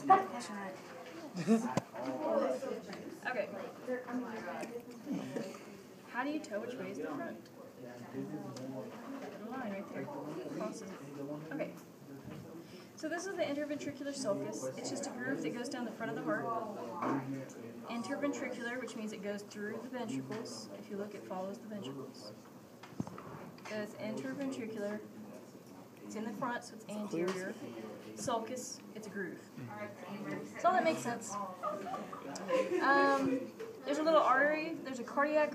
Okay. How do you tell which way is the front? The line right there. Crosses it. Okay. So this is the interventricular sulcus. It's just a groove that goes down the front of the heart. Interventricular, which means it goes through the ventricles. If you look, it follows the ventricles. So it's interventricular. It's in the front, so it's anterior. Sulcus, it's a groove. So all that makes sense. There's a little artery. There's a cardiac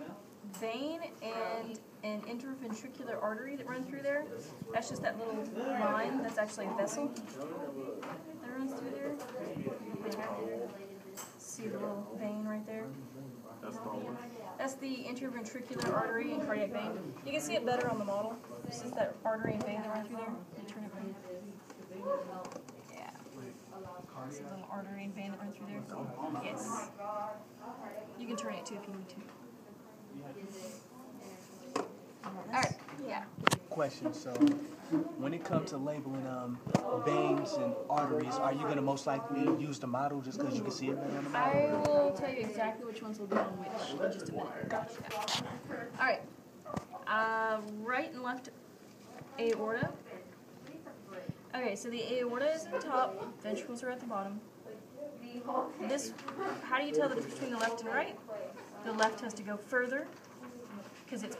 vein and an interventricular artery that run through there. That's just that little line. That's actually a vessel that runs through there. See the little vein right there? That's the interventricular artery and cardiac vein. You can see it better on the model. This is that artery and vein that run through there. Turn it around. Yeah. See the little artery and vein that run through there? Yes. You can turn it too if you need to. Alright, yeah. Question, so when it comes to labeling veins and arteries, are you going to most likely use the model just because you can see it better on the model? I will tell you exactly which ones will be on which in just a minute. Yeah. Alright. Right and left aorta. Okay, so the aorta is at the top, ventricles are at the bottom. How do you tell the difference between the left and right? The left has to go further because it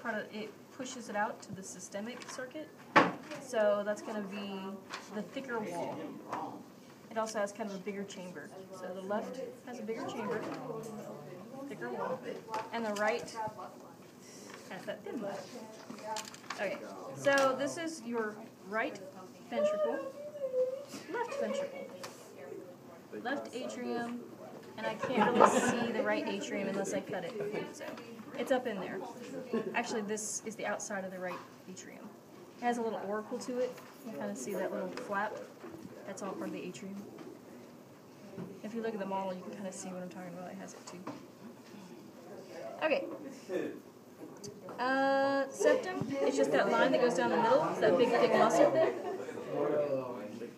pushes it out to the systemic circuit. So that's going to be the thicker wall. It also has kind of a bigger chamber. So the left has a bigger chamber, thicker wall, and the right has that thin wall. Okay, so this is your right ventricle, left ventricle, left atrium, and I can't really see the right atrium unless I cut it. So it's up in there. Actually, this is the outside of the right atrium. It has a little auricle to it. You kind of see that little flap. That's all part of the atrium. If you look at the model, you can kind of see what I'm talking about. It has it too. Okay. Septum is just that line that goes down the middle. It's that big, thick muscle there.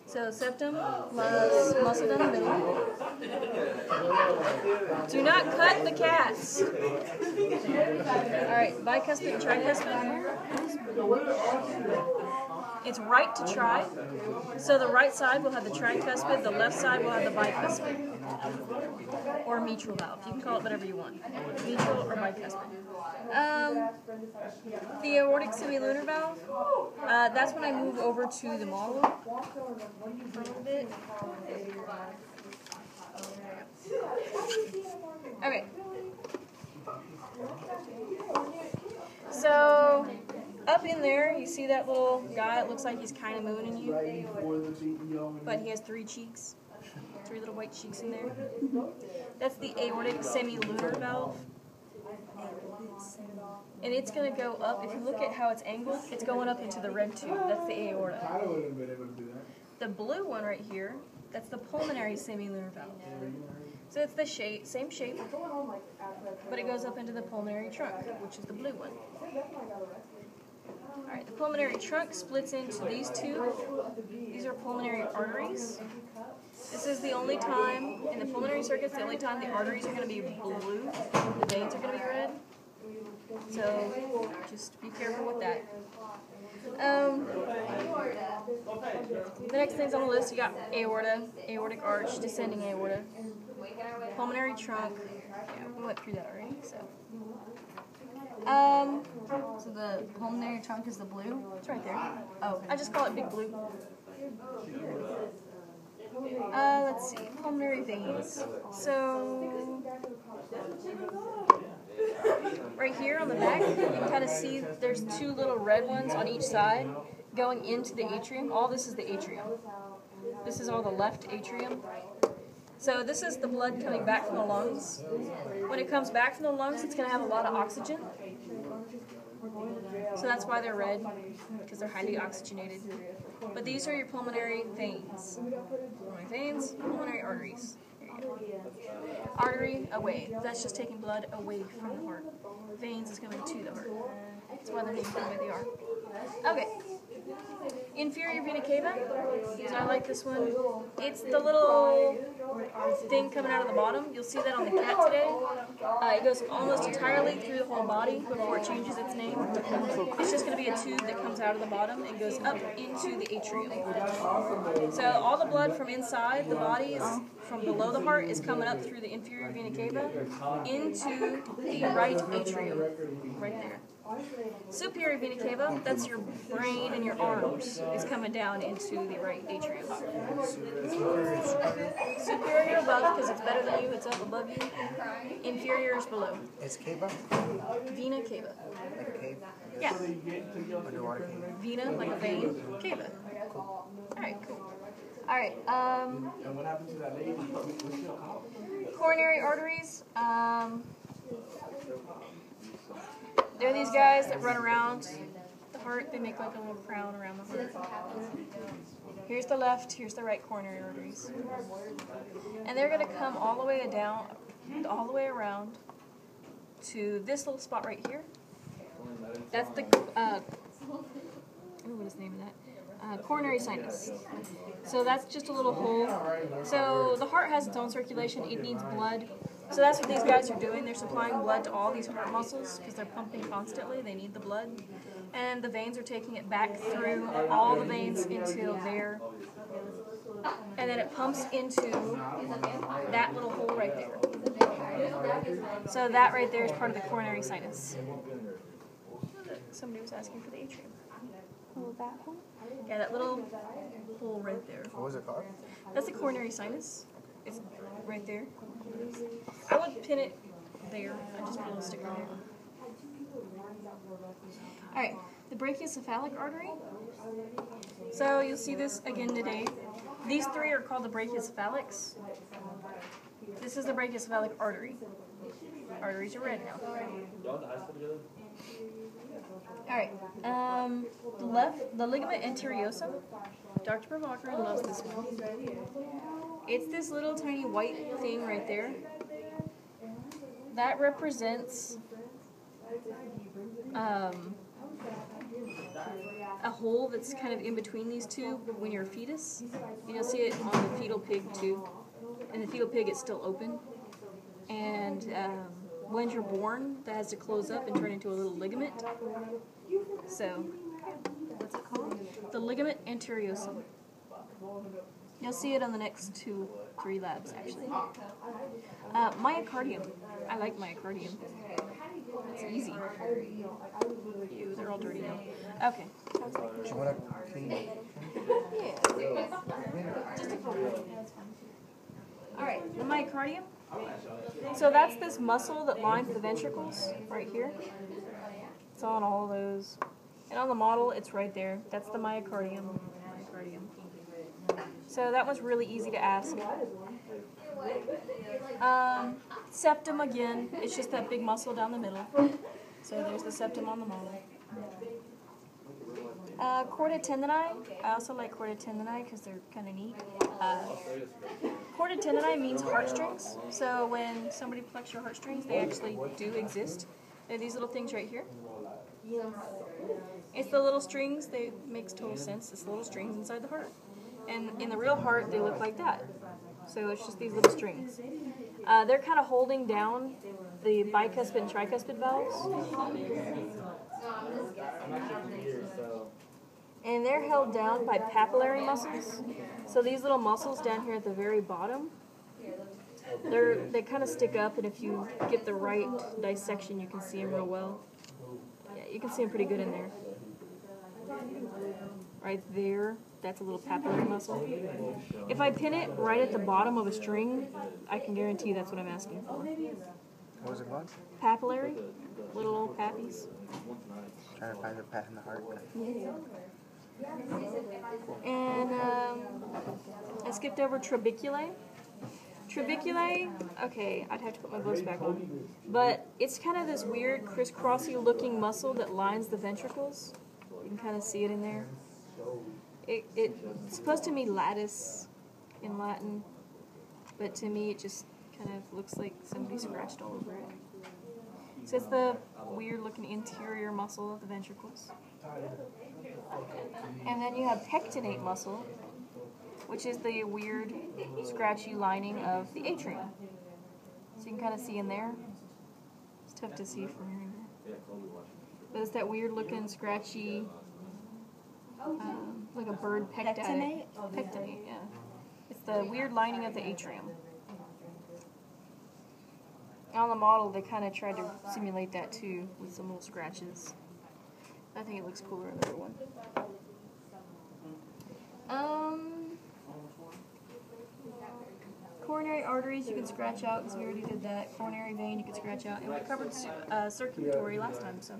So septum, muscle down the middle. Do not cut the cats. Alright, bicuspid and tricuspid. It's right to tri. So the right side will have the tricuspid, the left side will have the bicuspid. Or mitral valve. You can call it whatever you want. Mitral or bicuspid. The aortic semilunar valve, that's when I move over to the model for a little bit. Okay. So, up in there, you see that little guy? It looks like he's kind of mooning you. But he has 3 cheeks. 3 little white cheeks in there. That's the aortic semilunar valve. And it's going to go up. If you look at how it's angled, it's going up into the red tube. That's the aorta. The blue one right here, that's the pulmonary semilunar valve. So it's the same shape, but it goes up into the pulmonary trunk, which is the blue one. Alright, the pulmonary trunk splits into these two. These are pulmonary arteries. This is the only time, in the pulmonary circuit, the only time the arteries are going to be blue, the veins are going to be red. So, just be careful with that. The next things on the list, you got aorta, aortic arch, descending aorta, pulmonary trunk. Yeah, we went through that already, so. So the pulmonary trunk is the blue? It's right there. Oh, I just call it big blue. Let's see, pulmonary veins. So, right here on the back, you can kind of see there's 2 little red ones on each side going into the atrium. All this is the atrium. This is all the left atrium. So this is the blood coming back from the lungs. When it comes back from the lungs, it's going to have a lot of oxygen. So that's why they're red, because they're highly oxygenated. But these are your pulmonary veins. Pulmonary veins, pulmonary arteries. Artery, away. That's just taking blood away from the heart. Veins is going to the heart. That's why they're named the way they are. Okay. Inferior vena cava. So I like this one. It's the little thing coming out of the bottom. You'll see that on the cat today. It goes almost entirely through the whole body before it changes its name. It's just going to be a tube that comes out of the bottom and goes up into the atrium. So all the blood from inside the body, from below the heart, is coming up through the inferior vena cava into the right atrium, right there. Superior vena cava, that's your brain and your arms, is coming down into the right atrium. Superior above, because it's better than you, it's up above you. Inferior is below. It's cava? Vena cava. Like a cave? Yeah. Underwater cave? Vena, like a vein, cava. Alright, cool. Alright, coronary arteries, they're these guys that run around the heart. They make like a little crown around the heart. Here's the left, here's the right coronary arteries. And they're going to come all the way down, all the way around to this little spot right here. That's the, what is the name of that? Coronary sinus. So that's just a little hole. So the heart has its own circulation. It needs blood. So that's what these guys are doing. They're supplying blood to all these heart muscles because they're pumping constantly. They need the blood. And the veins are taking it back through all the veins into there. And then it pumps into that little hole right there. So that right there is part of the coronary sinus. Somebody was asking for the atrium. Oh, that hole? Yeah, that little hole right there. What was it called? That's the coronary sinus. It's right there. I would pin it there. I just put a little sticker there. Alright, the brachiocephalic artery. So you'll see this again today. These three are called the brachiocephalics. This is the brachiocephalic artery. Arteries are red now. Alright, the ligament anteriosum. Dr. Prabhakar loves this one. It's this little tiny white thing right there. That represents a hole that's kind of in between these two when you're a fetus. You'll see it on the fetal pig too. In the fetal pig, it's still open. And when you're born, that has to close up and turn into a little ligament. So, what's it called? The ligament anteriosum. You'll see it on the next 2-3 labs, actually. Myocardium. I like myocardium. It's easy. Ew, they're all dirty now. Okay. Do you want to clean it? Yeah. Just a couple. Yeah, that's fine. Alright, the myocardium. So that's this muscle that lines the ventricles right here. It's on all those. And on the model, it's right there. That's the myocardium. So that was really easy to ask. Septum again. It's just that big muscle down the middle. So there's the septum on the model. Chorda tendini. I also like chorda tendini because they're kind of neat. Chorda tendini means heartstrings. So when somebody plucks your heartstrings, they actually do exist. They're these little things right here. It's the little strings. They makes total sense. It's the little strings inside the heart. And in the real heart, they look like that. So it's just these little strings. They're kind of holding down the bicuspid and tricuspid valves. And they're held down by papillary muscles. So these little muscles down here at the very bottom, they kind of stick up, and if you get the right dissection, you can see them real well. Yeah, you can see them pretty good in there. Right there, that's a little papillary muscle. If I pin it right at the bottom of a string, I can guarantee that's what I'm asking for. What was it called? Papillary, little old pappies. Trying to find the pat in the heart. And I skipped over trabeculae. Trabeculae, okay, I'd have to put my gloves back on. But it's kind of this weird crisscrossy looking muscle that lines the ventricles. You can kind of see it in there. It's supposed to mean lattice in Latin. but to me it just kind of looks like somebody scratched all over it. So it's the weird looking interior muscle of the ventricles. And then you have pectinate muscle, which is the weird scratchy lining of the atrium. So you can kind of see in there. It's tough to see from here. But it's that weird looking scratchy, like a bird pecked at it. Pectinate, yeah. It's the weird lining of the atrium. On the model, they kind of tried to simulate that too, with some little scratches. I think it looks cooler in the other one. Coronary arteries you can scratch out, because we already did that. Coronary vein you can scratch out. And we covered circulatory last time, so.